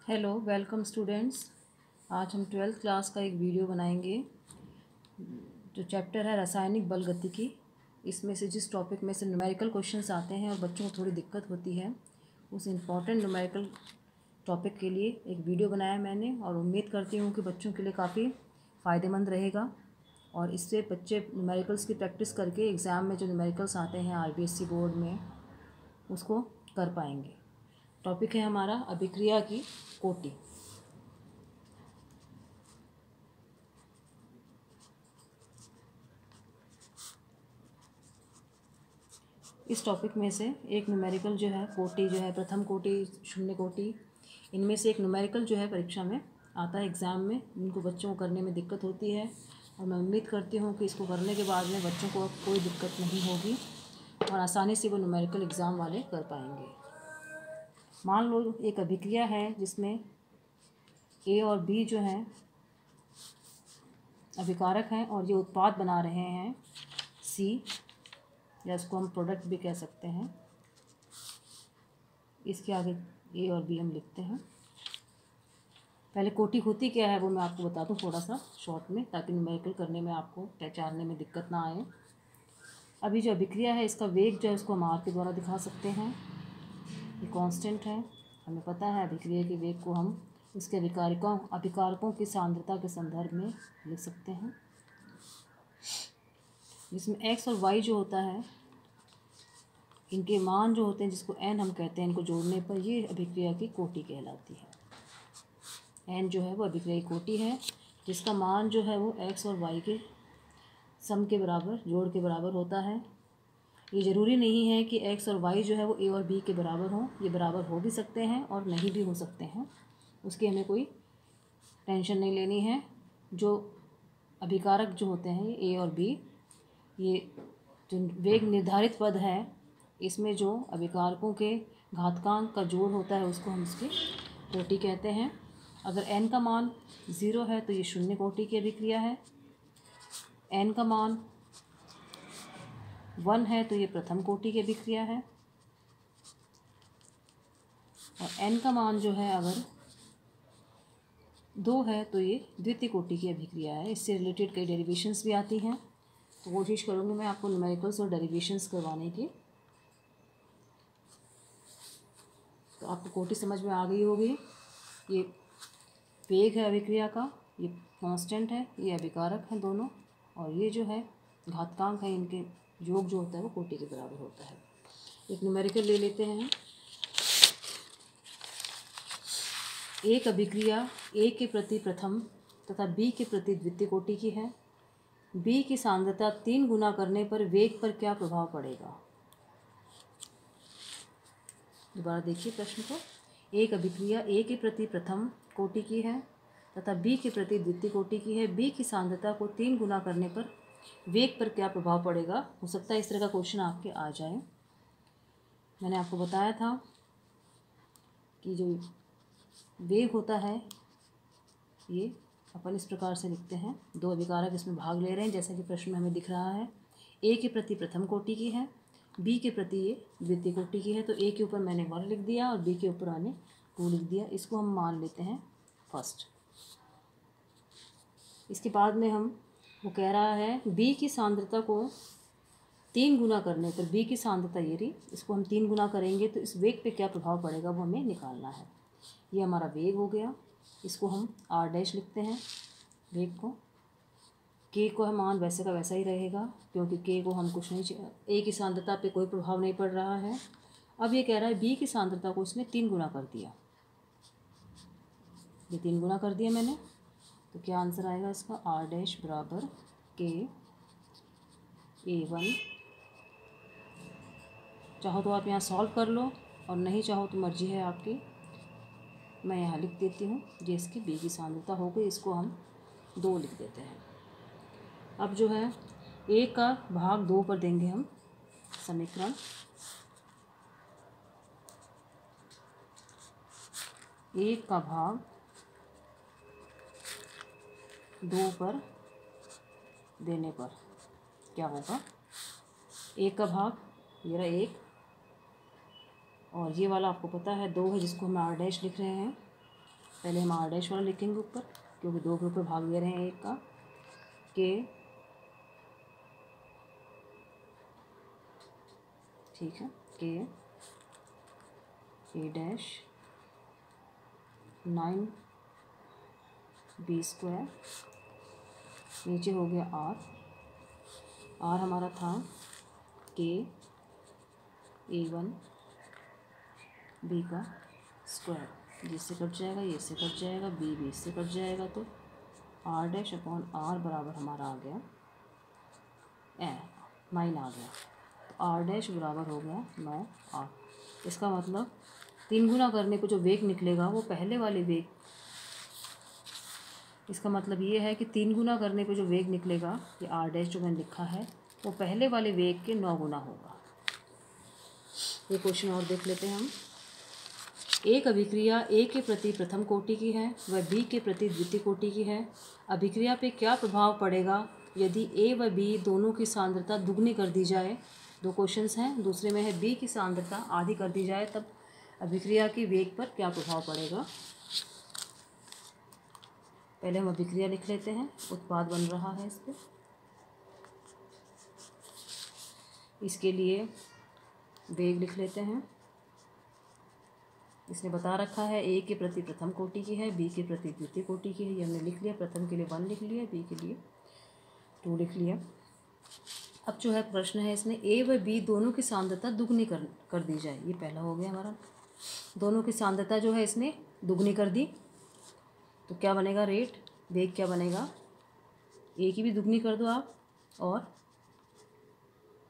Hello welcome students. आज हम 12th class का एक वीडियो बनाएंगे जो चैप्टर है रासायनिक बल गतिकी। इसमें से जिस टॉपिक में से न्यूमेरिकल क्वेश्चंस आते हैं और बच्चों को थोड़ी दिक्कत होती है, उस इम्पॉर्टेंट न्यूमेरिकल टॉपिक के लिए एक वीडियो बनाया मैंने और उम्मीद करती हूँ कि बच्चों के लिए काफ़ी फ़ायदेमंद रहेगा और इससे बच्चे न्यूमेरिकल्स की प्रैक्टिस करके एग्ज़ाम में जो न्यूमेरिकल्स आते हैं आरबीएससी बोर्ड में उसको कर पाएंगे। टॉपिक है हमारा अभिक्रिया की कोटि। इस टॉपिक में से एक न्यूमेरिकल जो है कोटि जो है प्रथम कोटि, शून्य कोटि, इनमें से एक न्यूमेरिकल जो है परीक्षा में आता है एग्ज़ाम में। इनको बच्चों को करने में दिक्कत होती है और मैं उम्मीद करती हूँ कि इसको करने के बाद में बच्चों को कोई दिक्कत नहीं होगी और आसानी से वो न्यूमेरिकल एग्ज़ाम वाले कर पाएंगे। मान लो एक अभिक्रिया है जिसमें ए और बी जो हैं अभिकारक हैं और ये उत्पाद बना रहे हैं सी, या इसको हम प्रोडक्ट भी कह सकते हैं। इसके आगे ए और बी हम लिखते हैं। पहले कोटि होती क्या है वो मैं आपको बता दूं थोड़ा सा शॉर्ट में, ताकि न्यूमेरिकल करने में आपको पहचानने में दिक्कत ना आए। अभी जो अभिक्रिया है इसका वेग जो है उसको हम आर के द्वारा दिखा सकते हैं। ये कांस्टेंट है, हमें पता है अभिक्रिया के वेग को हम इसके अभिकारकों की सांद्रता के संदर्भ में लिख सकते हैं, जिसमें एक्स और वाई जो होता है इनके मान जो होते हैं जिसको एन हम कहते हैं, इनको जोड़ने पर ये अभिक्रिया की कोटि कहलाती है। एन जो है वो अभिक्रिया की कोटि है जिसका मान जो है वो एक्स और वाई के सम के बराबर, जोड़ के बराबर होता है। ये ज़रूरी नहीं है कि एक्स और वाई जो है वो ए और बी के बराबर हों, ये बराबर हो भी सकते हैं और नहीं भी हो सकते हैं, उसकी हमें कोई टेंशन नहीं लेनी है। जो अभिकारक जो होते हैं ए और बी, ये जो वेग निर्धारित पद है इसमें जो अभिकारकों के घातांक का जोड़ होता है उसको हम इसकी कोटि कहते हैं। अगर n का मान 0 है तो ये शून्य कोटि की अभिक्रिया है, n का मान 1 है तो ये प्रथम कोटि की अभिक्रिया है, और n का मान जो है अगर 2 है तो ये द्वितीय कोटि की अभिक्रिया है। इससे रिलेटेड कई डेरिवेशंस भी आती हैं, तो कोशिश करूँगी मैं आपको न्यूमेरिकल्स और डेरिवेशंस करवाने की। तो आपको कोटि समझ में आ गई होगी। ये वेग है अभिक्रिया का, ये कांस्टेंट है, ये अभिकारक हैं दोनों, और ये जो है घातांक है, इनके योग जो होता है वो कोटि के बराबर होता है। एक न्यूमेरिकल ले लेते हैं। एक अभिक्रिया ए के प्रति प्रथम तथा बी के प्रति द्वितीय कोटि की है। बी की सांद्रता 3 गुना करने पर वेग पर क्या प्रभाव पड़ेगा? दोबारा देखिए प्रश्न को। एक अभिक्रिया ए के प्रति प्रथम कोटि की है तथा बी के प्रति द्वितीय कोटि की है। बी की सांद्रता को 3 गुना करने पर वेग पर क्या प्रभाव पड़ेगा? हो सकता है इस तरह का क्वेश्चन आपके आ जाए। मैंने आपको बताया था कि जो वेग होता है ये अपन इस प्रकार से लिखते हैं। दो अभिकारक इसमें भाग ले रहे हैं जैसा कि प्रश्न में हमें दिख रहा है। ए के प्रति प्रथम कोटि की है, बी के प्रति ये द्वितीय कोटि की है, तो ए के ऊपर मैंने 1 लिख दिया और बी के ऊपर मैंने 2 लिख दिया। इसको हम मान लेते हैं फर्स्ट। इसके बाद में हम वो कह रहा है बी की सांद्रता को 3 गुना करने पर, बी की सांद्रता ये रही, इसको हम 3 गुना करेंगे तो इस वेग पे क्या प्रभाव पड़ेगा वो हमें निकालना है। ये हमारा वेग हो गया, इसको हम आर डैश लिखते हैं वेग को। के को है मान वैसे का वैसा ही रहेगा क्योंकि के को हम कुछ नहीं, ए की सांद्रता पे कोई प्रभाव नहीं पड़ रहा है। अब ये कह रहा है बी की सांद्रता को इसने 3 गुना कर दिया, ये 3 गुना कर दिया मैंने, तो क्या आंसर आएगा इसका? आर डैश बराबर के A1। चाहो तो आप यहाँ सॉल्व कर लो और नहीं चाहो तो मर्जी है आपकी। मैं यहाँ लिख देती हूँ ये इसकी बी की सांद्रता हो गई, इसको हम 2 लिख देते हैं। अब जो है ए का भाग 2 पर देंगे हम समीकरण। ए का भाग 2 पर देने पर क्या होगा? ए का भाग ये रहा 1 और ये वाला आपको पता है 2 है जिसको हम आर डैश लिख रहे हैं, पहले हम आर डैश वाला लिखेंगे ऊपर, क्योंकि दो ग्रुप में भाग ले रहे हैं एक का। के, ठीक है, के ए डैश 9b², नीचे हो गया आर हमारा था के A1b का स्क्वायर, जिससे कट जाएगा, ये इससे कट जाएगा, बी इससे कट जाएगा, तो आर डैश अपॉन आर बराबर हमारा आ गया 9 आ गया। तो आर डैश बराबर हो गया 9R। इसका मतलब 3 गुना करने को जो वेग निकलेगा वो पहले वाले वेग, इसका मतलब ये है कि 3 गुना करने पे जो वेग निकलेगा, ये आर डैश जो मैंने लिखा है, वो पहले वाले वेग के 9 गुना होगा। ये क्वेश्चन और देख लेते हैं हम। एक अभिक्रिया ए के प्रति प्रथम कोटि की है व बी के प्रति द्वितीय कोटि की है। अभिक्रिया पे क्या प्रभाव पड़ेगा यदि ए व बी दोनों की सांद्रता दुगनी कर दी जाए। दो क्वेश्चंस हैं, दूसरे में है बी की सांद्रता आधी कर दी जाए तब अभिक्रिया की वेग पर क्या प्रभाव पड़ेगा। पहले हम अभिक्रिया लिख लेते हैं, उत्पाद बन रहा है इस पर। इसके लिए वेग लिख लेते हैं। इसने बता रखा है ए के प्रति प्रथम कोटि की है, बी के प्रति द्वितीय कोटि की है, ये हमने लिख लिया। प्रथम के लिए 1 लिख लिया, बी के लिए 2 लिख लिया। अब जो है प्रश्न है इसमें ए व बी दोनों की सांद्रता दुगनी कर दी जाए। ये पहला हो गया हमारा, दोनों की सांद्रता जो है इसने दुगनी कर दी, तो क्या बनेगा रेट, वेग क्या बनेगा, ए की भी दुगनी कर दो आप और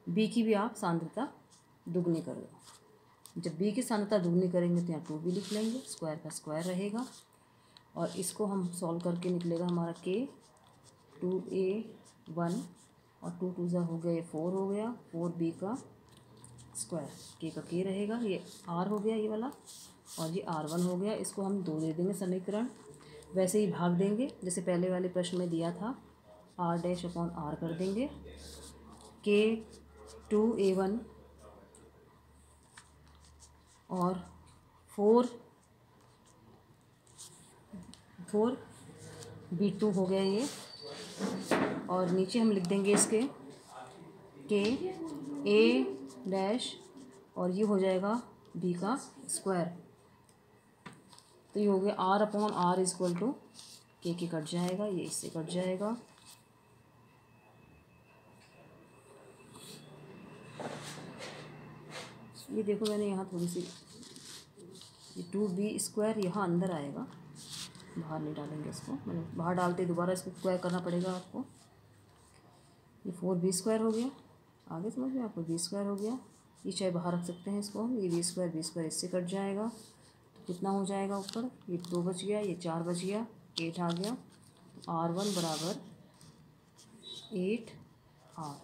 बी की भी आप सांद्रता दुगनी कर दो। जब बी की सांद्रता दुगनी करेंगे तो यहाँ 2 भी लिख लेंगे, स्क्वायर का स्क्वायर रहेगा और इसको हम सॉल्व करके निकलेगा हमारा के 2a1 और 2 2 हो गया, ये 4 हो गया, 4b का स्क्वायर, के का के रहेगा, ये r हो गया ये वाला और ये r1 हो गया। इसको हम 2 दे देंगे समीकरण, वैसे ही भाग देंगे जैसे पहले वाले प्रश्न में दिया था, r डैश अपॉन r कर देंगे। के 2a1 और 4b2 हो गया ये, और नीचे हम लिख देंगे इसके के a डैश और ये हो जाएगा b का स्क्वायर। तो ये हो गया r upon r equal to के कट जाएगा, ये इससे कट जाएगा। ये देखो मैंने यहाँ थोड़ी सी, ये 2b² यहाँ अंदर आएगा, बाहर नहीं डालेंगे इसको, मैंने बाहर डालते दोबारा इसको स्क्वायर करना पड़ेगा आपको। ये 4b² हो गया, आगे समझ में आपको, b² हो गया, ये चाहे बाहर रख सकते हैं इसको, ये b² इससे कट जाएगा, तो कितना हो जाएगा ऊपर, ये 2 बच गया, ये 4 बच गया, 8 आ गया। तो r1 बराबर 8R।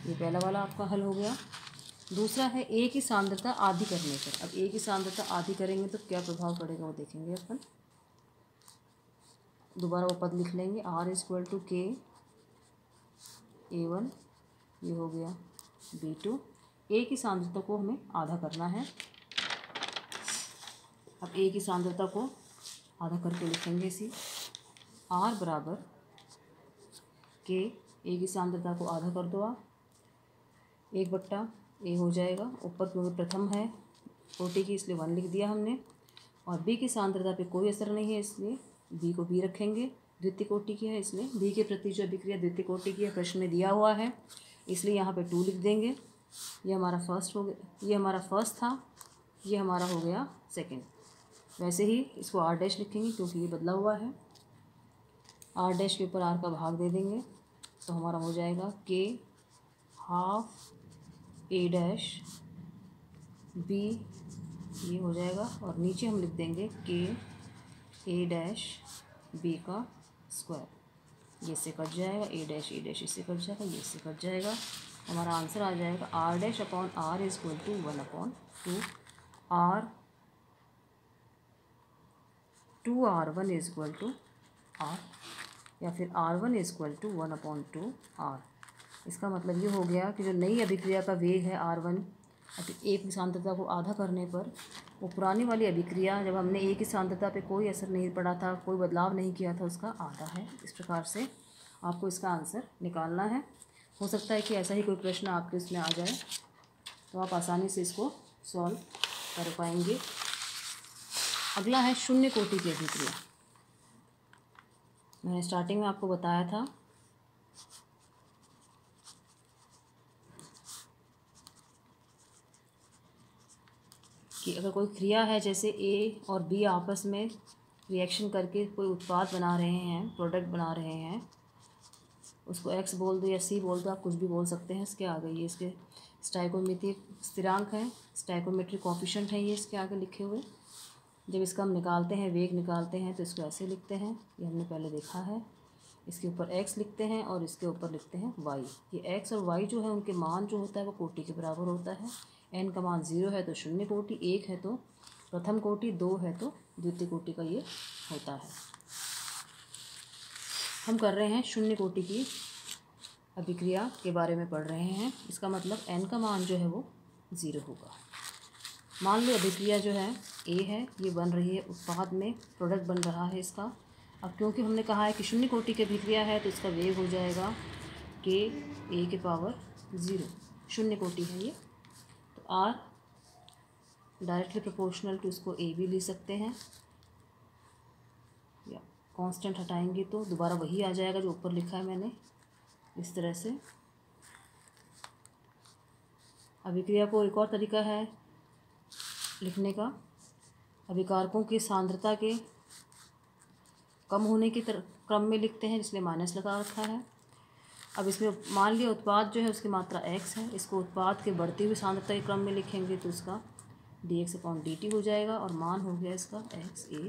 ये पहला वाला आपका हल हो गया। दूसरा है ए की सांद्रता आधी करने पर। अब ए की सांद्रता आधी करेंगे तो क्या प्रभाव पड़ेगा वो देखेंगे अपन। दोबारा वो पद लिख लेंगे, r इक्वल टू के a1, ये हो गया b2। ए की सांद्रता को हमें आधा करना है। अब ए की सांद्रता को आधा करके लिखेंगे इसी, r बराबर के, ए की सांद्रता को आधा कर दो आप, 1/a हो जाएगा, ऊपर क्योंकि प्रथम है कोटि की इसलिए 1 लिख दिया हमने, और बी की सांद्रता पे कोई असर नहीं है इसलिए बी को बी रखेंगे, द्वितीय कोटि की है इसलिए बी के प्रति जो अभिक्रिया द्वितीय कोटि की है प्रश्न में दिया हुआ है, इसलिए यहाँ पे 2 लिख देंगे। ये हमारा फर्स्ट हो गया, ये हमारा फर्स्ट था, ये हमारा हो गया सेकेंड। वैसे ही इसको r डैश लिखेंगे क्योंकि ये बदला हुआ है, r डैश के ऊपर r का भाग दे देंगे तो हमारा हो जाएगा के हाफ a डैश b, ये हो जाएगा, और नीचे हम लिख देंगे के a डैश b का स्क्वायर, ये से कट जाएगा, a डैश इससे कट जाएगा, ये से कट जाएगा। हमारा आंसर आ जाएगा r dash upon r equal to 1/2, r 2r1 equal to r, या फिर r1 इक्वल टू 1/2 r। इसका मतलब ये हो गया कि जो नई अभिक्रिया का वेग है r1, ए की सांद्रता को आधा करने पर वो पुरानी वाली अभिक्रिया, जब हमने ए की सांद्रता पे कोई असर नहीं पड़ा था, कोई बदलाव नहीं किया था, उसका आधा है। इस प्रकार से आपको इसका आंसर निकालना है। हो सकता है कि ऐसा ही कोई प्रश्न आपके इसमें आ जाए, तो आप आसानी से इसको सॉल्व कर पाएंगे। अगला है शून्य कोटि की अभिक्रिया। मैंने स्टार्टिंग में आपको बताया था कि अगर कोई क्रिया है, जैसे ए और बी आपस में रिएक्शन करके कोई उत्पाद बना रहे हैं, प्रोडक्ट बना रहे हैं, उसको एक्स बोल दो या सी बोल दो, आप कुछ भी बोल सकते हैं। इसके आगे ये इसके स्टाइकोमेट्रिक स्थिरांक है, स्टाइकोमेट्रिक कोफिशिएंट है ये इसके आगे लिखे हुए। जब इसका हम निकालते हैं, वेग निकालते हैं, तो इसको ऐसे लिखते हैं, ये हमने पहले देखा है। इसके ऊपर x लिखते हैं और इसके ऊपर लिखते हैं y। ये x और y जो है उनके मान जो होता है वो कोटि के बराबर होता है। n का मान 0 है तो शून्य कोटि, 1 है तो प्रथम कोटि, 2 है तो द्वितीय कोटि का ये होता है। हम कर रहे हैं शून्य कोटि की अभिक्रिया के बारे में पढ़ रहे हैं। इसका मतलब n का मान जो है वो 0 होगा। मान लो अभिक्रिया जो है A है, ये बन रही है उत्पाद में, प्रोडक्ट बन रहा है इसका। अब क्योंकि हमने कहा है कि शून्य कोटि की अभिक्रिया है, तो इसका वेग हो जाएगा k a के पावर 0। शून्य कोटि है ये, तो r डायरेक्टली प्रोपोर्शनल टू, इसको a भी ले सकते हैं, या कांस्टेंट हटाएंगे तो दोबारा वही आ जाएगा जो ऊपर लिखा है मैंने। इस तरह से अभिक्रिया को एक और तरीका है लिखने का, अभिकारकों की सांद्रता के कम होने की क्रम में लिखते हैं, इसलिए माइनस लगा रखा है। अब इसमें मान लिया उत्पाद जो है उसकी मात्रा x है, इसको उत्पाद के बढ़ती हुई सांद्रता के क्रम में लिखेंगे तो उसका dx/dt हो जाएगा, और मान हो गया इसका x a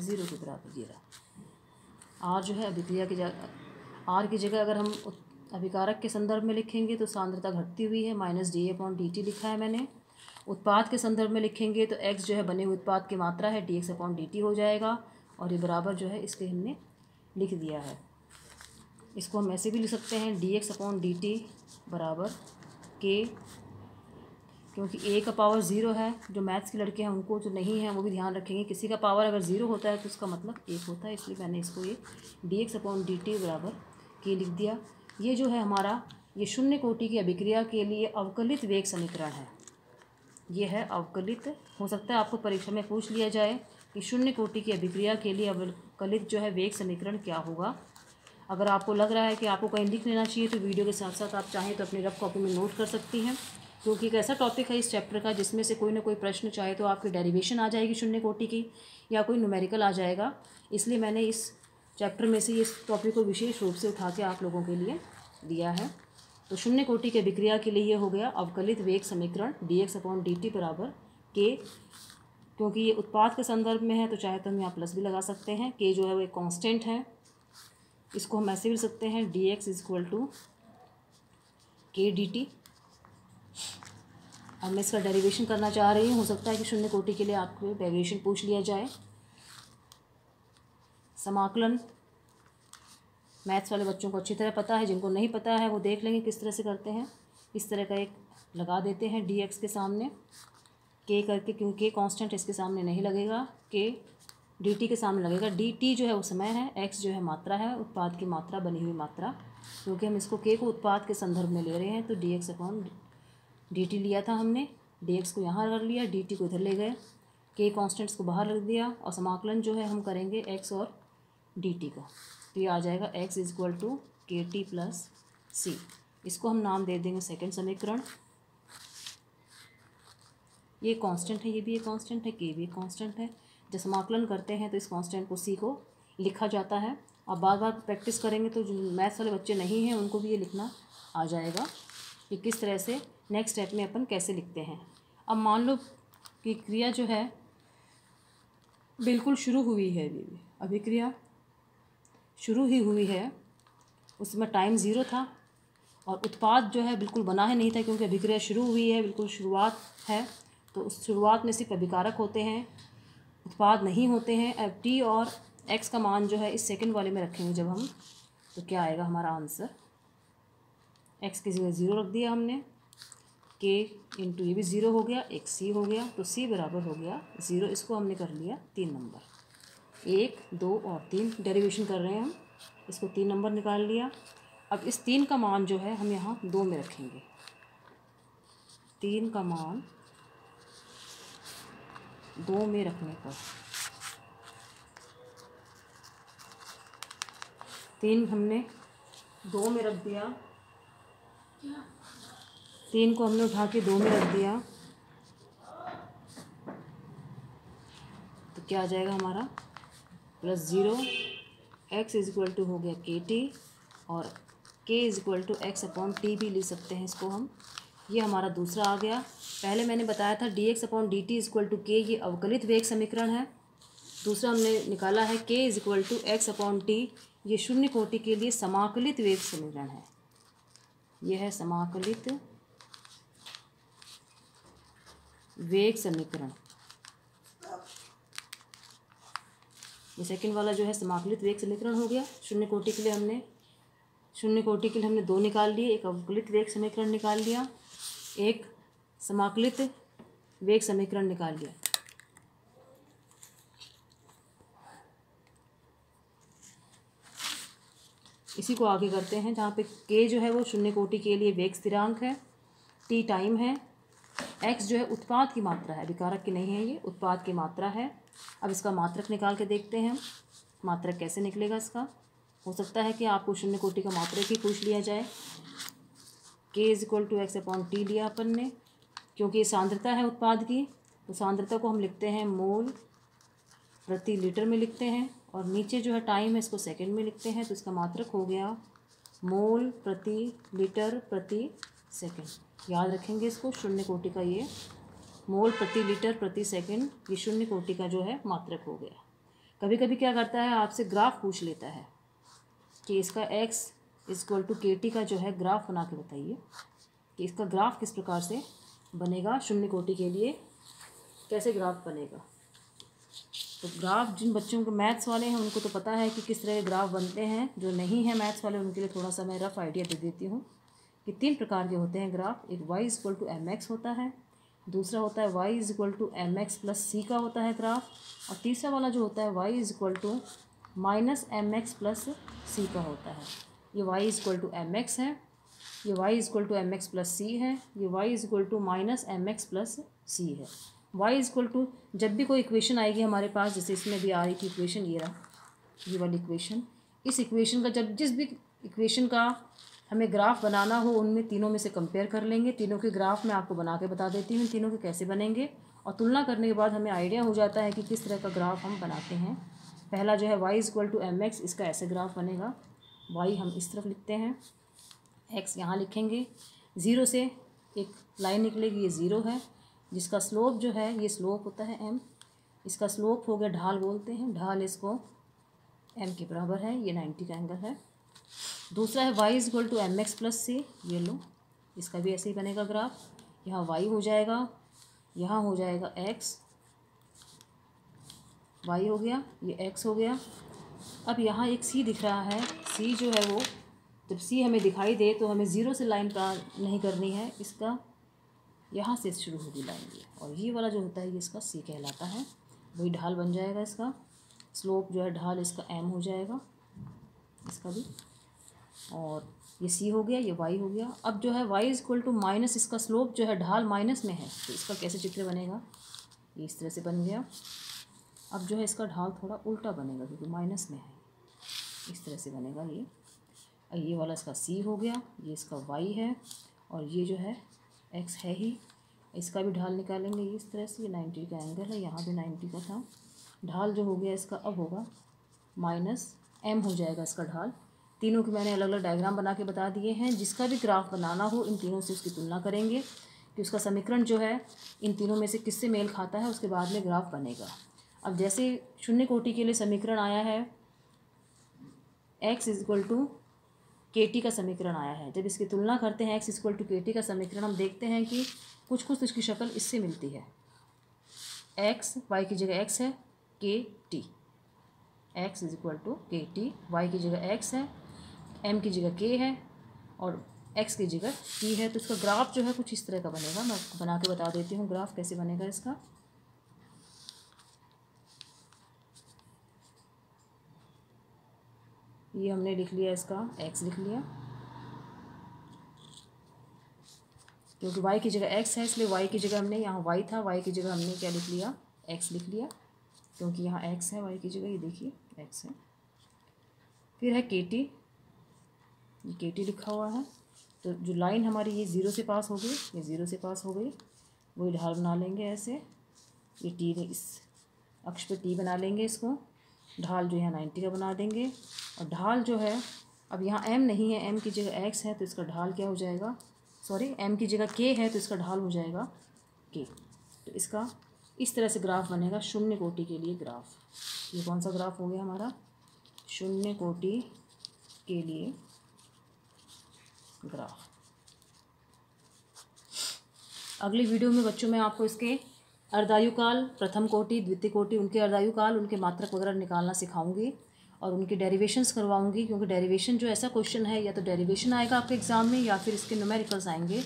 0 के बराबर। ये रहा r जो है अभिक्रिया की जगह, r की जगह अगर हम अभिकारक के संदर्भ में लिखेंगे तो सांद्रता घटती हुई है, -dA/dt लिखा है मैंने। उत्पाद के संदर्भ में लिखेंगे तो x जो है बने हुए उत्पाद की मात्रा है, dx/dt हो जाएगा, और ये बराबर जो है इसके हमने लिख दिया है। इसको हम ऐसे भी लिख सकते हैं, dx/dt बराबर k, क्योंकि a का पावर 0 है। जो मैथ्स के लड़के हैं उनको जो नहीं है वो भी ध्यान रखेंगे, किसी का पावर अगर 0 होता है तो उसका मतलब 1 होता है, इसलिए मैंने इसको ये dx/dt बराबर k लिख दिया। ये जो है हमारा ये शून्य कोटि की अभिक्रिया के लिए अवकलित वेग समीकरण है। ये है अवकलित। हो सकता है आपको परीक्षा में पूछ लिया जाए कि शून्य कोटि की अभिक्रिया के लिए अवकलित जो है वेग समीकरण क्या होगा। अगर आपको लग रहा है कि आपको कहीं लिख लेना चाहिए तो वीडियो के साथ साथ आप चाहें तो अपनी रफ कॉपी में नोट कर सकती हैं, क्योंकि एक ऐसा टॉपिक है इस चैप्टर का जिसमें से कोई ना कोई प्रश्न चाहे तो आपकी डेरिवेशन आ जाएगी शून्य कोटि की, या कोई न्यूमेरिकल आ जाएगा। इसलिए मैंने इस चैप्टर में से इस टॉपिक को विशेष रूप से उठा के आप लोगों के लिए दिया है। तो शून्य कोटि के अभिक्रिया के लिए ये हो गया अवकलित वेग समीकरण dx/dt बराबर k। क्योंकि ये उत्पाद के संदर्भ में है तो चाहे तो हम यहाँ प्लस भी लगा सकते हैं। k जो है वो एक कांस्टेंट है, इसको हम ऐसे भी लिख सकते हैं dx k dt। अब मैं इसका डेरिवेशन करना चाह रही हूँ, हो सकता है कि शून्य कोटि के लिए आपको डेरिवेशन पूछ लिया जाए। समाकलन मैथ्स वाले बच्चों को अच्छी तरह पता है, जिनको नहीं पता है वो देख लेंगे किस तरह से करते हैं। इस तरह का एक लगा देते हैं dx के सामने k करके, क्योंकि k कांस्टेंट इसके सामने नहीं लगेगा, k dt के सामने लगेगा। dt जो है वो समय है, x जो है मात्रा है, उत्पाद की मात्रा, बनी हुई मात्रा। क्योंकि हम इसको k को उत्पाद के संदर्भ में ले रहे हैं तो dx/dt लिया था हमने, dx को यहाँ रख लिया, dt को इधर ले गए, k कांस्टेंट्स को बाहर रख दिया, और समाकलन जो है हम करेंगे x और dt का, तो ये आ जाएगा x = kt + c। इसको हम नाम दे देंगे सेकंड समीकरण। ये कांस्टेंट है, ये भी एक कांस्टेंट है, k भी एक कांस्टेंट है। जब समाकलन करते हैं तो इस कांस्टेंट को c को लिखा जाता है। अब बार बार प्रैक्टिस करेंगे तो जो मैथ्स वाले बच्चे नहीं हैं उनको भी ये लिखना आ जाएगा कि किस तरह से नेक्स्ट स्टेप में अपन कैसे लिखते हैं। अब मान लो कि क्रिया जो है बिल्कुल शुरू हुई है, अभिक्रिया शुरू ही हुई है, उसमें टाइम 0 था और उत्पाद जो है बिल्कुल बना ही नहीं था, क्योंकि अभिक्रिया शुरू हुई है, बिल्कुल शुरुआत है। तो उस शुरुआत में सिर्फ अभिकारक होते हैं, उत्पाद नहीं होते हैं। अब t और x का मान जो है इस सेकंड वाले में रखेंगे जब हम, तो क्या आएगा हमारा आंसर, x की जगह 0 रख दिया हमने, के इंटू ये भी 0 हो गया, एक सी हो गया, तो सी बराबर हो गया 0। इसको हमने कर लिया 3 नंबर, 1, 2 और 3 डेरिवेशन कर रहे हैं हम, इसको 3 नंबर निकाल लिया। अब इस 3 का मान जो है हम यहाँ 2 में रखेंगे, 3 का मान 2 में रखने पर 3 हमने 2 में रख दिया, 3 को हमने उठा के 2 में रख दिया, तो क्या आ जाएगा हमारा +0, x इज इक्वल टू हो गया KT और k is equal to x/t भी ले सकते हैं इसको हम। ये हमारा दूसरा आ गया। पहले मैंने बताया था dx/dt is equal to k, ये अवकलित वेग समीकरण है। दूसरा हमने निकाला है k is equal to x/t, ये शून्य कोटि के लिए समाकलित वेग समीकरण है। यह है समाकलित वेग समीकरण। ये सेकंड वाला जो है समाकलित वेग समीकरण हो गया। शून्य कोटि के लिए हमने 2 निकाल लिए, एक अवकलित वेग समीकरण निकाल लिया, एक समाकलित वेग समीकरण निकाल लिया। इसी को आगे करते हैं, जहाँ पे k जो है वो शून्य कोटि के लिए वेग स्थिरांक है, t टाइम है, x जो है उत्पाद की मात्रा है, विकारक की नहीं है, ये उत्पाद की मात्रा है। अब इसका मात्रक निकाल के देखते हैं हम, मात्रक कैसे निकलेगा इसका। हो सकता है कि आपको शून्य कोटि का मात्रक ही पूछ लिया जाए। k is equal to x/t लिया अपन ने, क्योंकि ये सांद्रता है उत्पाद की, तो सांद्रता को हम लिखते हैं मोल प्रति लीटर में लिखते हैं, और नीचे जो है टाइम है इसको सेकंड में लिखते हैं, तो इसका मात्रक हो गया मोल प्रति लीटर प्रति सेकंड। याद रखेंगे इसको, शून्य कोटि का ये मोल प्रति लीटर प्रति सेकंड, ये शून्य कोटि का जो है मात्रक हो गया। कभी कभी क्या करता है, आपसे ग्राफ पूछ लेता है कि इसका x is equal to KT का जो है ग्राफ बना के बताइए कि इसका ग्राफ किस प्रकार से बनेगा, शून्य कोटि के लिए कैसे ग्राफ बनेगा। तो ग्राफ जिन बच्चों को मैथ्स वाले हैं उनको तो पता है कि किस तरह के ग्राफ बनते हैं, जो नहीं है मैथ्स वाले उनके लिए थोड़ा सा मैं रफ आइडिया दे देती हूँ कि 3 प्रकार के होते हैं ग्राफ। एक y is equal to mx होता है, दूसरा होता है y is equal to mx plus c का होता है ग्राफ, और तीसरा वाला जो होता है y is equal to minus mx plus c का होता है। ये y is equal to mx है, ये y is equal to mx plus c है, ये y is equal to minus mx plus c है। y इज इक्वल टू, जब भी कोई इक्वेशन आएगी हमारे पास, जैसे इसमें भी आ रही थी इक्वेशन, ये रहा ये वाली इक्वेशन, इस इक्वेशन का जब जिस भी इक्वेशन का हमें ग्राफ बनाना हो उनमें तीनों में से कंपेयर कर लेंगे। तीनों के ग्राफ मैं आपको बना के बता देती हूँ तीनों के कैसे बनेंगे, और तुलना करने के बाद हमें आइडिया हो जाता है कि किस तरह का ग्राफ हम बनाते हैं। पहला जो है y is equal to mx, इसका ऐसे ग्राफ बनेगा, y हम इस तरफ लिखते हैं, x यहाँ लिखेंगे, 0 से एक लाइन निकलेगी, ये 0 है, जिसका स्लोप जो है ये स्लोप होता है m, इसका स्लोप हो गया ढाल बोलते हैं, ढाल इसको m के बराबर है, ये 90 का एंगल है। दूसरा है y is equal to mx plus c, ये लो, इसका भी ऐसे ही बनेगा ग्राफ, यहाँ y हो जाएगा, यहाँ हो जाएगा x, y हो गया, ये x हो गया। अब यहाँ एक c दिख रहा है, c जो है वो जब c हमें दिखाई दे तो हमें 0 से लाइन पार नहीं करनी है, इसका यहाँ से शुरू होगी लाइन ये, और ये वाला जो होता है ये इसका c कहलाता है, वही ढाल बन जाएगा इसका, स्लोप जो है ढाल इसका m हो जाएगा, इसका भी, और ये c हो गया, ये y हो गया। अब जो है y is equal to minus, इसका स्लोप जो है ढाल माइनस में है, तो इसका कैसे चित्र बनेगा, ये इस तरह से बन गया। अब जो है इसका ढाल थोड़ा उल्टा बनेगा क्योंकि माइनस में है, इस तरह से बनेगा ये वाला इसका c हो गया, ये इसका y है, और ये जो है x है ही, इसका भी ढाल निकालेंगे इस तरह से, ये 90 का एंगल है, यहाँ भी 90 का था, ढाल जो हो गया इसका अब होगा माइनस m हो जाएगा इसका ढाल। तीनों के मैंने अलग अलग डायग्राम बना के बता दिए हैं, जिसका भी ग्राफ बनाना हो इन तीनों से उसकी तुलना करेंगे कि उसका समीकरण जो है इन तीनों में से किससे मेल खाता है, उसके बाद में ग्राफ बनेगा। अब जैसे शून्य कोटि के लिए समीकरण आया है x is equal to KT का समीकरण आया है, जब इसकी तुलना करते हैं x is equal to KT का समीकरण, हम देखते हैं कि कुछ कुछ इसकी शक्ल इससे मिलती है। x y की जगह x है, KT, x is equal to KT, y की जगह x है, m की जगह k है, और एक्स की जगह टी है, तो इसका ग्राफ जो है कुछ इस तरह का बनेगा। मैं बना के बता देती हूँ ग्राफ कैसे बनेगा इसका। ये हमने लिख लिया, इसका एक्स लिख लिया, क्योंकि y की जगह x है इसलिए y की जगह हमने, यहाँ y था, y की जगह हमने क्या लिख लिया, x लिख लिया, क्योंकि यहाँ x है y की जगह, ये देखिए x है। फिर है KT, ये KT लिखा हुआ है। तो जो लाइन हमारी ये 0 से पास हो गई, ये 0 से पास हो गई, वही ढाल बना लेंगे ऐसे। ये T, इस अक्ष पे T बना लेंगे इसको, ढाल जो यहाँ 90 का बना देंगे। और ढाल जो है, अब यहाँ m नहीं है, m की जगह x है, तो इसका ढाल क्या हो जाएगा, सॉरी m की जगह k है, तो इसका ढाल हो जाएगा k। तो इसका इस तरह से ग्राफ बनेगा शून्य कोटि के लिए ग्राफ। ये कौन सा ग्राफ हो गया हमारा, शून्य कोटि के लिए ग्राफ। अगली वीडियो में बच्चों मैं आपको इसके अर्धायुकाल, प्रथम कोटि, द्वितीय कोटि, उनके अर्धायुकाल, उनके मात्रक वगैरह निकालना सिखाऊंगी और उनकी डेरिवेशंस करवाऊंगी, क्योंकि डेरिवेशन जो ऐसा क्वेश्चन है, या तो डेरिवेशन आएगा आपके एग्जाम में या फिर इसके न्यूमेरिकल्स आएंगे।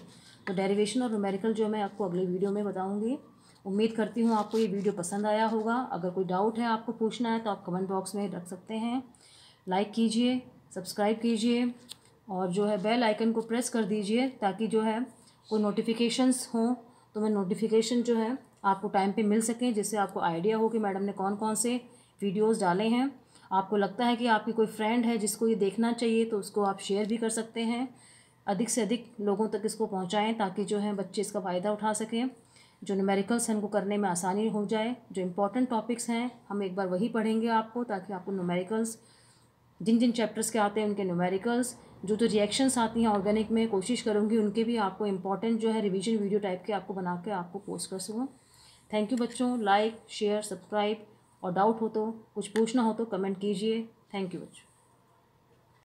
तो डेरिवेशन और न्यूमेरिकल जो मैं आपको अगली वीडियो में बताऊंगी। उम्मीद करती हूँ आपको ये वीडियो पसंद आया होगा। अगर कोई डाउट है आपको पूछना है तो आप कमेंट बॉक्स में रख सकते हैं। लाइक कीजिए, सब्सक्राइब कीजिए और जो है बेल आइकन को प्रेस कर दीजिए, ताकि जो है कोई नोटिफिकेशंस हों तो मैं नोटिफिकेशन जो है आपको टाइम पे मिल सकें, जिससे आपको आइडिया हो कि मैडम ने कौन कौन से वीडियोस डाले हैं। आपको लगता है कि आपकी कोई फ्रेंड है जिसको ये देखना चाहिए, तो उसको आप शेयर भी कर सकते हैं। अधिक से अधिक लोगों तक इसको पहुंचाएं, ताकि जो है बच्चे इसका फ़ायदा उठा सकें। जो न्यूमेरिकल्स हैं उनको करने में आसानी हो जाए। जो इम्पोर्टेंट टॉपिक्स हैं हम एक बार वही पढ़ेंगे आपको, ताकि आपको न्यूमेरिकल्स जिन जिन चैप्टर्स के आते हैं उनके न्यूमेरिकल्स, जो रिएक्शंस आती हैं ऑर्गेनिक में, कोशिश करूँगी उनके भी आपको इंपॉर्टेंट जो है रिवीजन वीडियो टाइप के आपको बना के आपको पोस्ट कर सकूँ। थैंक यू बच्चों। लाइक, शेयर, सब्सक्राइब और डाउट हो तो, कुछ पूछना हो तो कमेंट कीजिए। थैंक यू बच्चों।